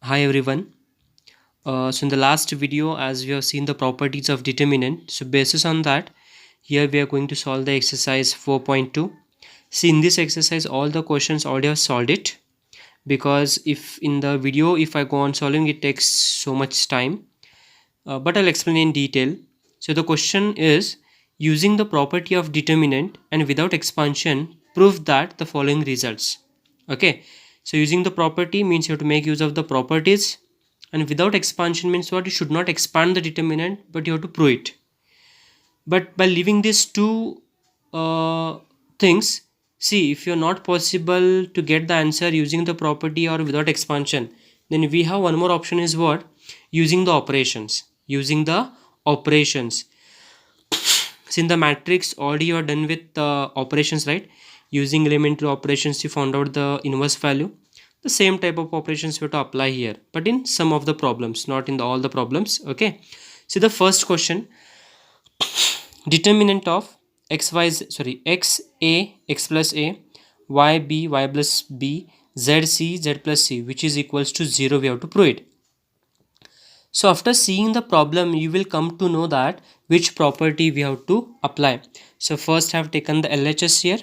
Hi everyone. So in the last video, as we have seen the properties of determinant, so basis on that, here we are going to solve the exercise 4.2. See, in this exercise, all the questions already have solved it, because if in the video, if I go on solving, it takes so much time. But I'll explain in detail. So the question is, using the property of determinant and without expansion, prove that the following results. Okay. So using the property means you have to make use of the properties, and without expansion means what? You should not expand the determinant, but you have to prove it. But by leaving these two things, see, if you're not possible to get the answer using the property or without expansion, then we have one more option is what? Using the operations. Using the operations. So in the matrix already you are done with the operations, right? Using elementary operations you found out the inverse value. The same type of operations we have to apply here, but in some of the problems, not in all the problems. Okay, see the first question. Determinant of x a x plus a, y b y plus b, z c z plus c, which is equals to 0, we have to prove it. So after seeing the problem, you will come to know that which property we have to apply. So first I have taken the LHS here.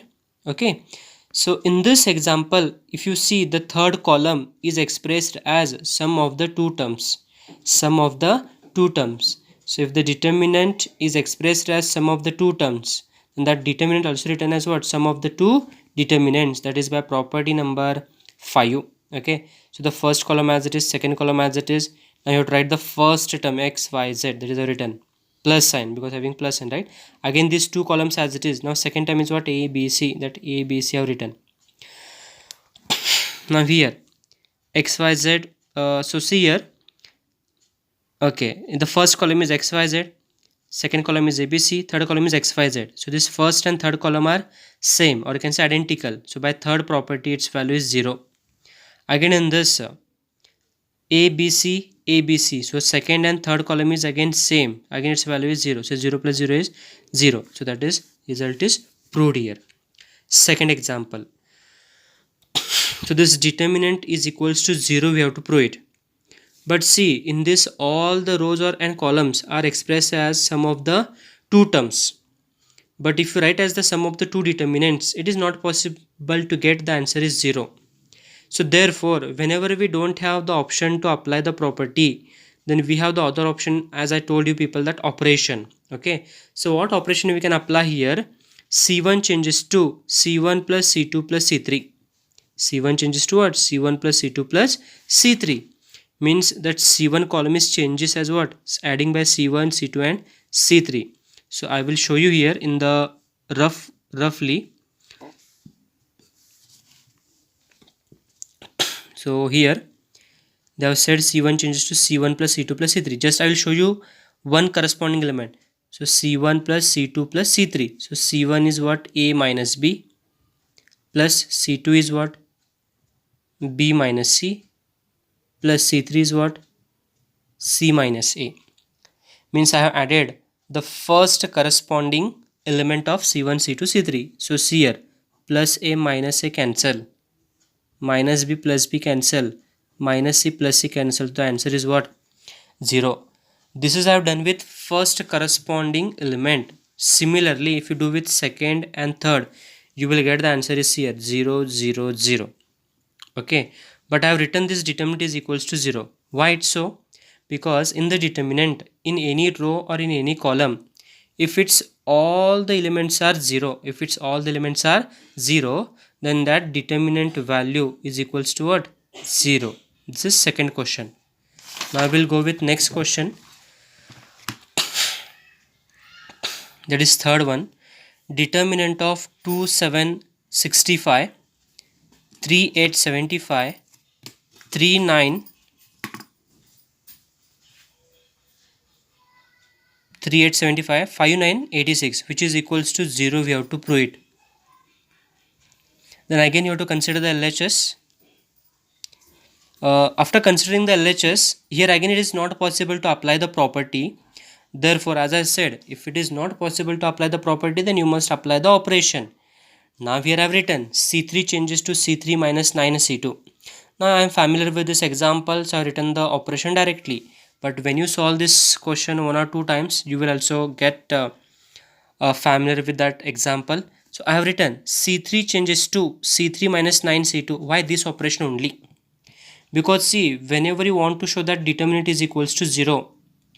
Okay. So in this example, if you see, the third column is expressed as sum of the two terms. Sum of the two terms. So if the determinant is expressed as sum of the two terms, then that determinant also written as what? Sum of the two determinants. That is by property number 5. Okay. So the first column as it is, second column as it is. Now you have to write the first term x, y, z, that is written plus sign because having plus sign, right? Again these two columns as it is. Now second term is what? A, B, C, that A, B, C have written. Now here x, y, z, so see here, okay, in the first column is x, y, z, second column is ABC, third column is x, y, z. So this first and third column are same, or you can say identical. So by third property its value is 0. Again in this ABC, ABC. So second and third column is again same. Again its value is 0. So 0 plus 0 is 0. So that is result is proved here. Second example. So this determinant is equals to 0. We have to prove it. But see, in this all the rows or and columns are expressed as sum of the two terms. But if you write as the sum of the two determinants, it is not possible to get the answer is 0. So therefore, whenever we don't have the option to apply the property, then we have the other option, as I told you people, that operation. Okay, so what operation we can apply here? C1 changes to C1 plus C2 plus C3. C1 changes to what? C1 plus C2 plus C3. Means that C1 column is changes as what? Adding by C1, C2 and C3. So I will show you here in the roughly. So here they have said C1 changes to C1 plus C2 plus C3. Just I will show you one corresponding element. So C1 plus C2 plus C3. So C1 is what? A minus B, plus C2 is what? B minus C, plus C3 is what? C minus A. Means I have added the first corresponding element of C1, C2, C3. So see here, plus A minus A cancel, minus B plus B cancel, minus C plus C cancel. The answer is what? 0. This is I have done with first corresponding element. Similarly, if you do with second and third, you will get the answer is here 0, 0, 0. Okay, but I have written this determinant is equals to 0. Why it's so? Because in the determinant, in any row or in any column, if it's all the elements are 0, then that determinant value is equals to what? 0. This is second question. Now I will go with next question. That is third one. Determinant of 2765, 3875, 39, 3875, 5986, which is equals to 0. We have to prove it. Then again you have to consider the LHS. After considering the LHS, here again it is not possible to apply the property. Therefore, as I said, if it is not possible to apply the property, then you must apply the operation. Now here I have written C3 changes to C3 minus 9 C2. Now I am familiar with this example, so I have written the operation directly. But when you solve this question one or two times, you will also get familiar with that example. So I have written C3 changes to C3 minus 9C2. Why this operation only? Because see, whenever you want to show that determinant is equals to 0,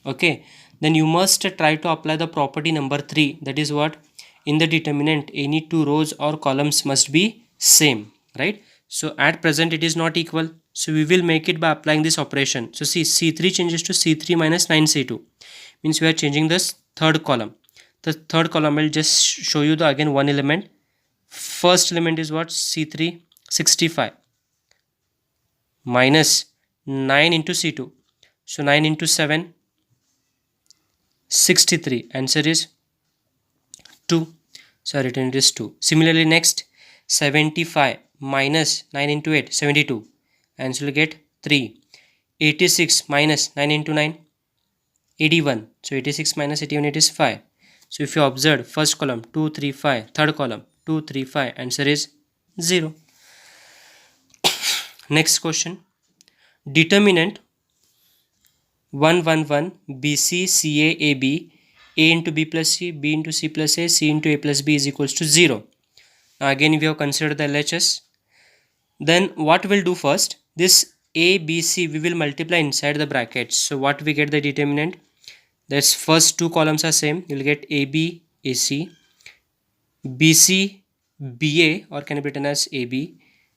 okay, then you must try to apply the property number 3. That is what? In the determinant, any two rows or columns must be same, right? So at present it is not equal, so we will make it by applying this operation. So see, C3 changes to C3 minus 9C2, means we are changing this third column. The third column will just show you the again one element. First element is what? C3 65 minus 9 into C2. So 9 into 7 63. Answer is 2. So written it is 2. Similarly next 75 minus 9 into 8 72. Answer will get 3. 86 minus 9 into 9 81. So 86 minus 81 it is 5. So if you observe first column 2 3 5, third column 2 3 5, answer is 0. Next question. Determinant 1 1 1 BC CA AB A into B plus C, B into C plus A, C into A plus B is equals to 0. Now again we have considered the LHS. Then what we'll do first, this A, B, C we will multiply inside the brackets. So what we get the determinant, that's first two columns are same, you'll get AB, AC, BC, BA or can be written as AB,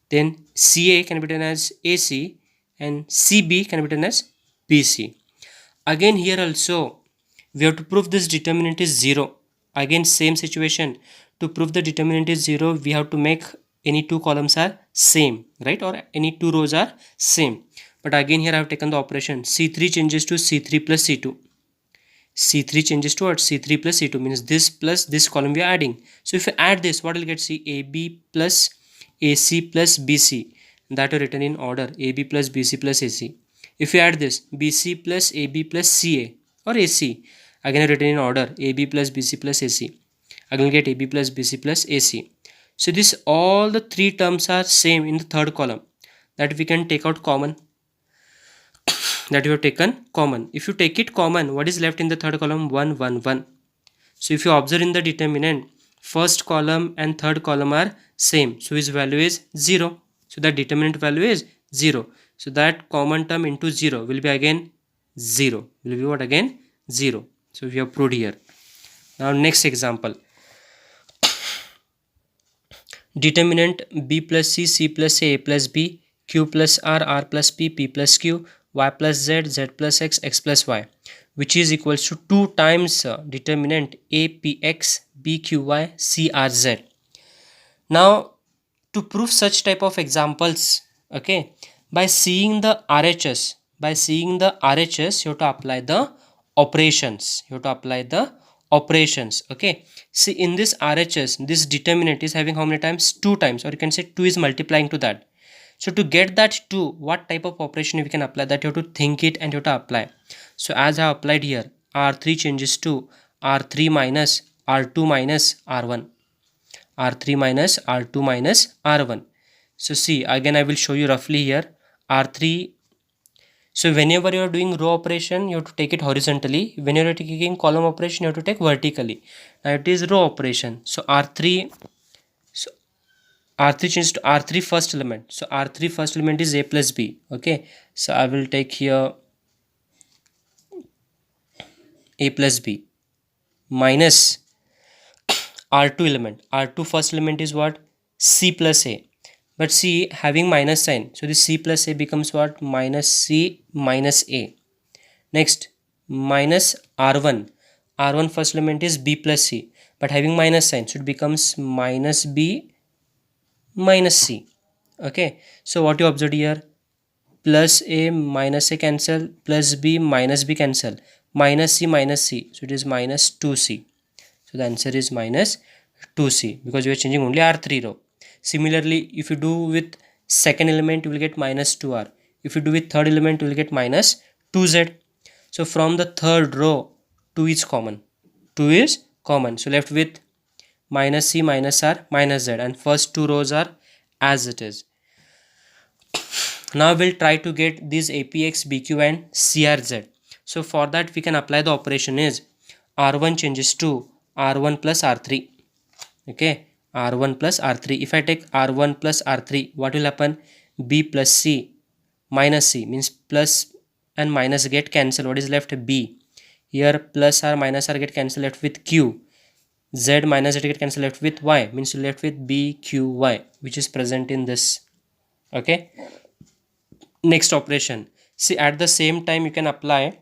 then CA can be written as AC and CB can be written as BC. Again here also we have to prove this determinant is 0. Again same situation, to prove the determinant is 0 we have to make any two columns are same, right, or any two rows are same. But again here I have taken the operation C3 changes to C3 plus C2. C3 changes to what? C3 plus C2, means this plus this column we are adding. So if you add this, what will get? C AB plus AC plus BC, that are written in order, AB plus BC plus AC. If you add this BC plus AB plus CA or AC, again written in order, AB plus BC plus AC, again get AB plus BC plus AC. So this all the three terms are same in the third column, that we can take out common, that you have taken common. If you take it common, what is left in the third column? 1 1 1. So if you observe in the determinant, first column and third column are same, so its value is 0. So that determinant value is 0. So that common term into 0 will be again 0. Will be what? Again 0. So we have proved here. Now next example. Determinant B plus C, C plus A, A plus B, Q plus R, R plus P, P plus Q, Y plus Z, Z plus X, X plus Y, which is equals to 2 times determinant A, P, X, B, Q, Y, C, R, Z. Now to prove such type of examples, okay, by seeing the RHS, you have to apply the operations. Okay. See, in this RHS, this determinant is having how many times? 2 times, or you can say 2 is multiplying to that. So to get that 2, what type of operation we can apply? That you have to think it and you have to apply. So as I have applied here, R3 changes to R3 minus R2 minus R1. R3 minus R2 minus R1. So see, again I will show you roughly here. R3, so whenever you are doing row operation, you have to take it horizontally. When you are taking column operation, you have to take vertically. Now it is row operation. So R3 changes to R3 first element. So R3 first element is A plus B. Okay. So I will take here A plus B minus R2 element. R2 first element is what? C plus A. But C having minus sign. So this C plus A becomes what? Minus C minus A. Next, minus R1. R1 first element is B plus C. But having minus sign. So it becomes minus B minus C. Okay. So what you observed here? Plus A minus A cancel. Plus B minus B cancel. Minus C minus C. So it is minus 2C. So the answer is minus 2C, because we are changing only R3 row. Similarly, if you do with second element, you will get minus 2R. If you do with third element, you will get minus 2Z. So from the third row, 2 is common. 2 is common. So left with minus C minus R minus Z, and first two rows are as it is. Now we'll try to get these APX, BQ and CRZ. So for that we can apply the operation is R1 changes to R1 plus R3. Okay, R1 plus R3. If I take R1 plus R3, what will happen? B plus C minus C means plus and minus get cancelled. What is left? B. Here plus R minus R get cancelled, left with Q. Z minus Z get cancelled, left with Y means you left with B Q Y, which is present in this. Okay. Next operation. See, at the same time you can apply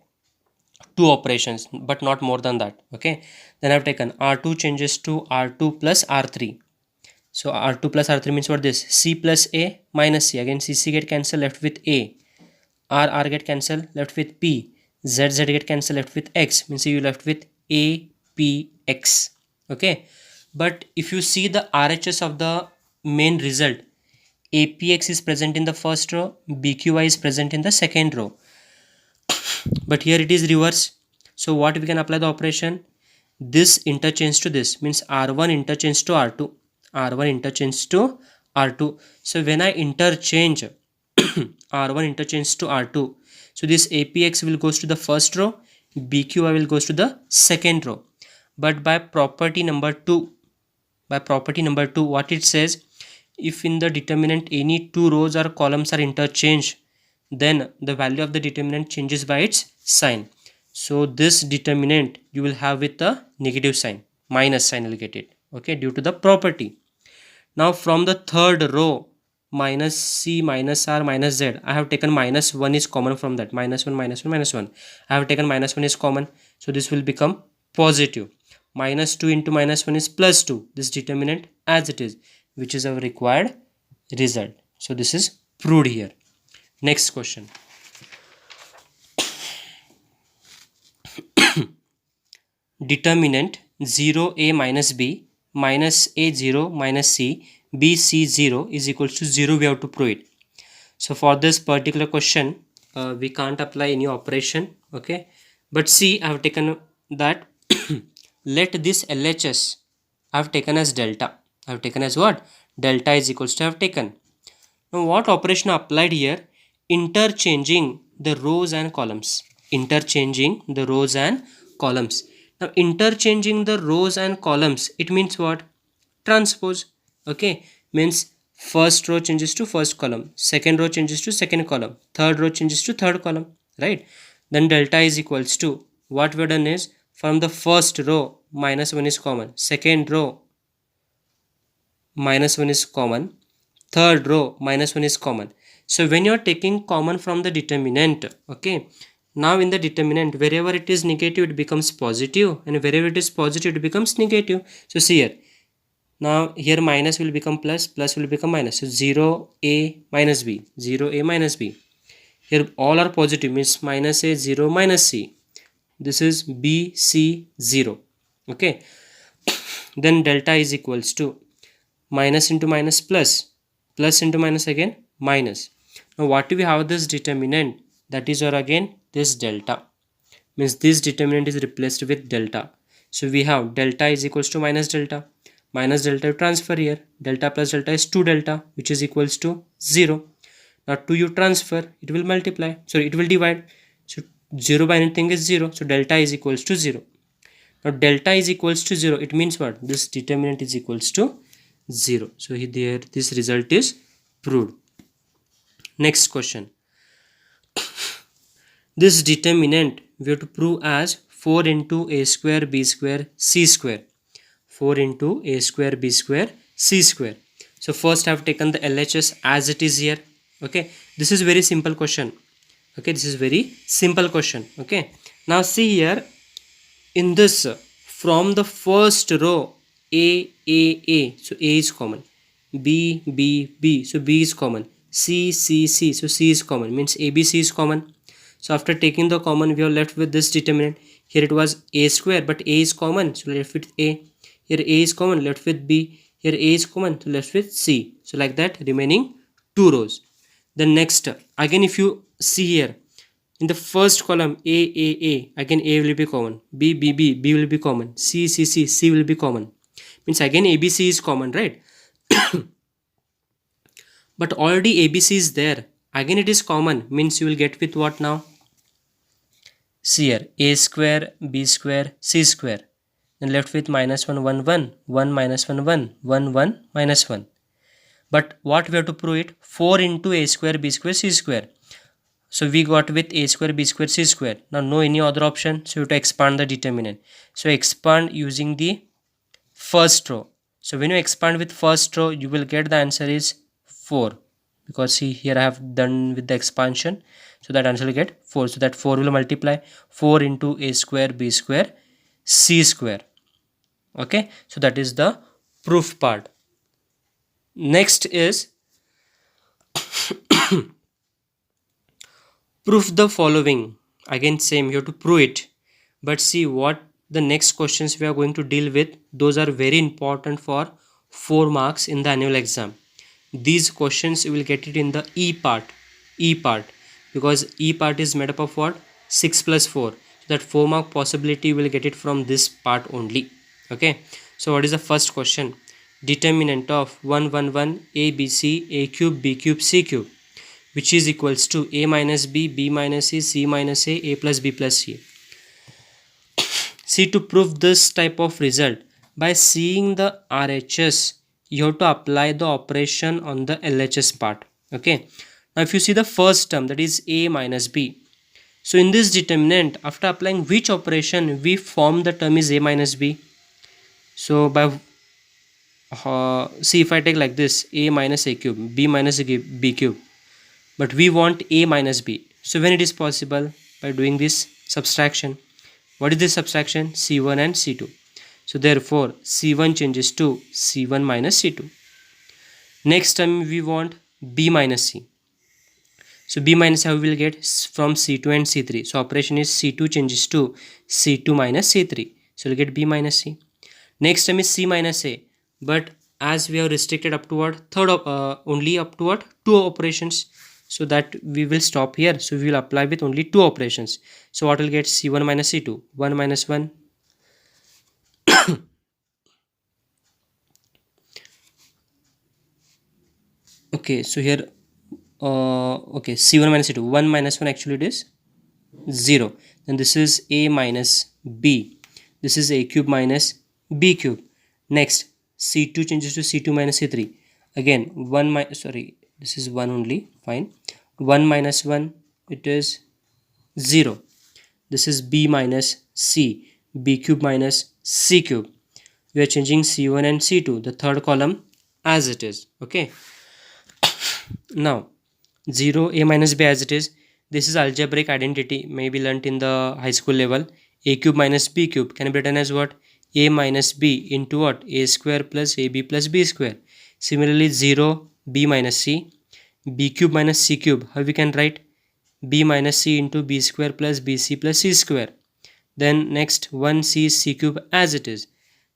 two operations but not more than that. Okay, then I've taken R2 changes to R2 plus R3. So R2 plus R3 means what? This C plus A minus C, again C get cancelled, left with A. R get cancelled, left with P. Z get cancelled, left with X means you left with A P X. Okay, but if you see the RHS of the main result, APX is present in the first row, BQY is present in the second row, but here it is reverse. So what we can apply the operation? This interchange to this means R1 interchange to R2, R1 interchange to R2. So when I interchange R1 interchange to R2, so this APX will goes to the first row, BQI will goes to the second row. But by property number 2, what it says, if in the determinant any two rows or columns are interchanged, then the value of the determinant changes by its sign. So this determinant you will have with a negative sign, minus sign will get it. Okay, due to the property. Now from the third row, minus C minus R minus Z, I have taken minus 1 is common from that. Minus 1 minus 1 minus 1. I have taken minus 1 is common. So this will become positive. Minus 2 into minus 1 is plus 2. This determinant as it is, which is our required result. So this is proved here. Next question. Determinant 0A minus B minus A0 minus C B C0 is equals to 0. We have to prove it. So for this particular question, we can't apply any operation. Okay, but see, I have taken that let this LHS I have taken as delta. I have taken as what? Delta is equals to I have taken. Now what operation applied here? Interchanging the rows and columns. Interchanging the rows and columns. Now interchanging the rows and columns, it means what? Transpose. Okay, means first row changes to first column, second row changes to second column, third row changes to third column, right? Then delta is equals to, what we have done is, from the first row minus 1 is common, second row minus 1 is common, third row minus 1 is common. So when you are taking common from the determinant, okay, now in the determinant wherever it is negative it becomes positive, and wherever it is positive it becomes negative. So see here, now here minus will become plus, plus will become minus. So 0A minus B, 0A minus B. Here all are positive means minus A, 0 minus C. This is B, C, 0. Okay. Then delta is equals to minus into minus plus, plus into minus again minus. Now what do we have this determinant? That is or again this delta. Means this determinant is replaced with delta. So we have delta is equals to minus delta. Minus delta transfer here. Delta plus delta is 2 delta, which is equals to 0. Now 2 you transfer, it will multiply. So it will divide. So 0 by anything is 0. So delta is equals to 0. Now delta is equals to 0. It means what? This determinant is equals to 0. So here this result is proved. Next question. This determinant we have to prove as 4 into a square b square c square. 4 into a square b square c square. So first I have taken the LHS as it is here. Okay, this is very simple question. Okay, this is very simple question. Okay, now see here in this from the first row A, so A is common, B, so B is common, C, so C is common, means ABC is common. So after taking the common we are left with this determinant. Here it was A square but A is common, so left with A. Here A is common, left with B. Here A is common, so left with C. So like that remaining 2 rows. Then next again if you see here in the first column A, again A will be common, B will be common, C will be common. Means again ABC is common, right? But already ABC is there. Again it is common, means you will get with what now? See here, a square, b square, c square. Then left with minus 1, 1, 1, 1 minus 1, 1, 1, 1 minus 1. But what we have to prove it? 4 into a square, b square, c square. So we got with a square, b square, c square. Now no any other option, so you have to expand the determinant. So expand using the first row. So when you expand with first row, you will get the answer is 4. Because see here I have done with the expansion. So that answer will get 4. So that 4 will multiply 4 into a square, b square, c square. Okay. So that is the proof part. Next is proof the following. Again same, you have to prove it. But see what the next questions we are going to deal with, those are very important for 4 marks in the annual exam. These questions you will get it in the E part, because E part is made up of what? 6 plus 4. So that 4 mark possibility you will get it from this part only. Okay. So what is the first question? Determinant of 1 1 1 a b c a cube b cube c cube, which is equals to a minus b minus c minus a plus b plus c. See, to prove this type of result, by seeing the RHS, you have to apply the operation on the LHS part. Okay. Now if you see the first term, that is a minus b. So in this determinant, after applying which operation we form the term is a minus b. So by see, if I take like this, a minus a cube, b minus b cube, but we want a minus b. So when it is possible? By doing this subtraction. What is this subtraction? C1 and C2. So therefore C1 changes to C1 minus C2. Next time we want B minus C. So B minus how we will get? From C2 and C3. So operation is C2 changes to C2 minus C3. So we'll get B minus C. Next time is C minus A. But as we have restricted up to what? Only up to what? 2 operations. So that we will stop here. So we will apply with only 2 operations. So what will get? C1 minus C2. 1 minus 1. Okay, so here okay, C1 minus C2. 1 minus 1 actually it is 0. Then this is A minus B. This is A cube minus B cube. Next, C2 changes to C2 minus C3. Again, 1 minus, sorry, this is 1 only, fine. 1 minus 1, it is 0. This is B minus C, B cube minus C cube. We are changing C1 and C2, the third column, as it is. Okay. Now, 0, A minus B as it is. This is algebraic identity, maybe learnt in the high school level. A cube minus B cube can be written as what? A minus B into what? A square plus AB plus B square. Similarly, 0, B minus C, B cube minus C cube. How we can write? B minus C into B square plus BC plus C square. Then next 1C C cube as it is.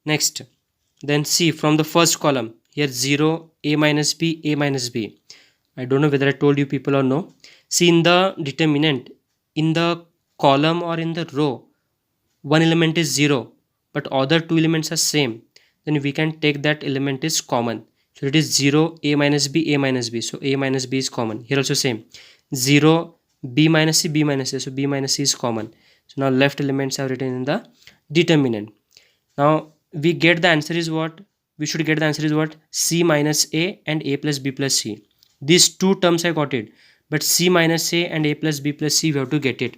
Next, then C from the first column. Here 0, A minus B, A minus B. I don't know whether I told you people or no. See, in the determinant, in the column or in the row, one element is 0, but other 2 elements are same. Then we can take that element is common. So it is 0, A minus B, A minus B. So A minus B is common. Here also same. 0, B minus C, B minus C. So B minus C is common. So now left elements are written in the determinant. Now we get the answer is what? We should get the answer is what? C minus A and A plus B plus C. These 2 terms I got it. But C minus A and A plus B plus C we have to get it.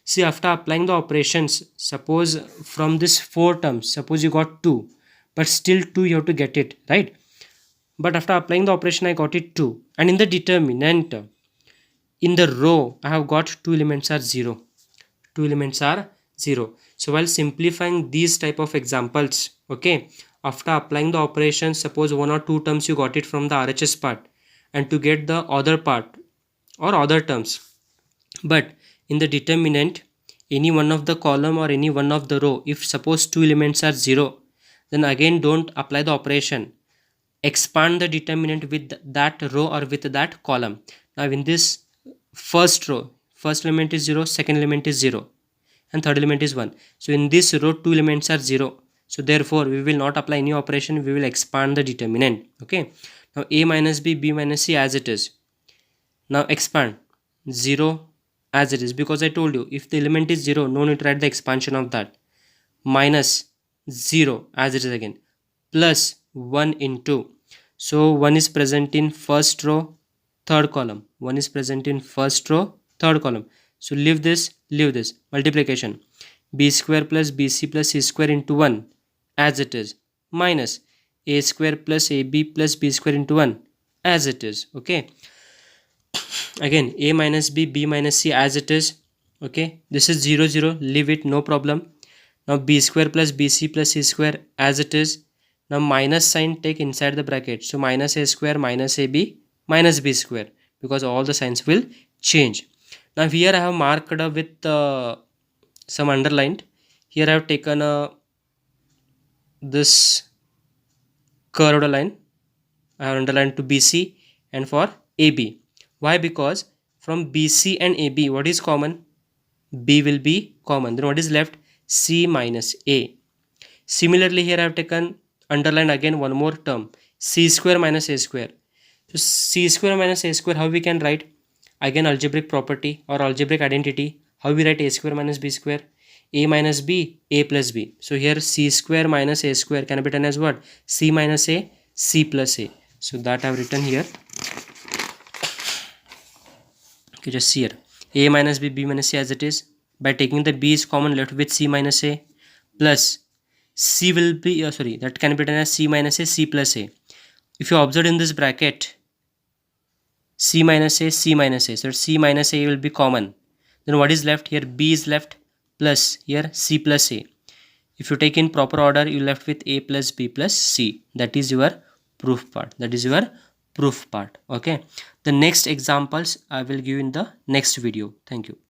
See, after applying the operations, suppose from this 4 terms, suppose you got 2. But still 2 you have to get it, right? But after applying the operation I got it 2. And in the determinant, in the row I have got 2 elements are 0. 2 elements are 0. So while simplifying these type of examples, okay, after applying the operation, suppose 1 or 2 terms you got it from the RHS part, and to get the other part or other terms. But in the determinant, any one of the column or any one of the row, if suppose 2 elements are 0, then again don't apply the operation. Expand the determinant with that row or with that column. Now in this first row, first element is 0, second element is 0, and third element is 1. So in this row 2 elements are 0. So therefore we will not apply any operation, we will expand the determinant. Okay. Now A minus B, B minus C as it is. Now expand 0 as it is, because I told you if the element is 0, no need to write the expansion of that. Minus 0 as it is again, plus 1 into, so 1 is present in first row, third column, 1 is present in first row, third column. So leave this multiplication, b square plus bc plus c square into 1 as it is, minus a square plus ab plus b square into 1 as it is. Okay, again a minus b minus c as it is. Okay, this is 0 0, leave it, no problem. Now b square plus bc plus c square as it is. Now minus sign take inside the bracket, so minus a square minus ab minus b square, because all the signs will change. Now here I have marked with some underlined. Here I have taken this curved line, I have underlined to BC and for AB. Why? Because from BC and AB, what is common? B will be common. Then what is left? C minus A. Similarly, here I have taken underline again one more term, C square minus A square. So C square minus A square, how we can write? Again algebraic property or algebraic identity. How we write A square minus B square? A minus B, A plus B. So here C square minus A square can be written as what? C minus A, C plus A. So that I have written here. Okay, just see here. A minus B, B minus C as it is. By taking the B is common, left with C minus A, plus C will be, that can be written as C minus A, C plus A. If you observe in this bracket, C minus A, C minus A, so C minus A will be common. Then what is left here? B is left, plus here C plus A. If you take in proper order, you left with A plus B plus C. That is your proof part. That is your proof part. Okay. The next examples I will give in the next video. Thank you.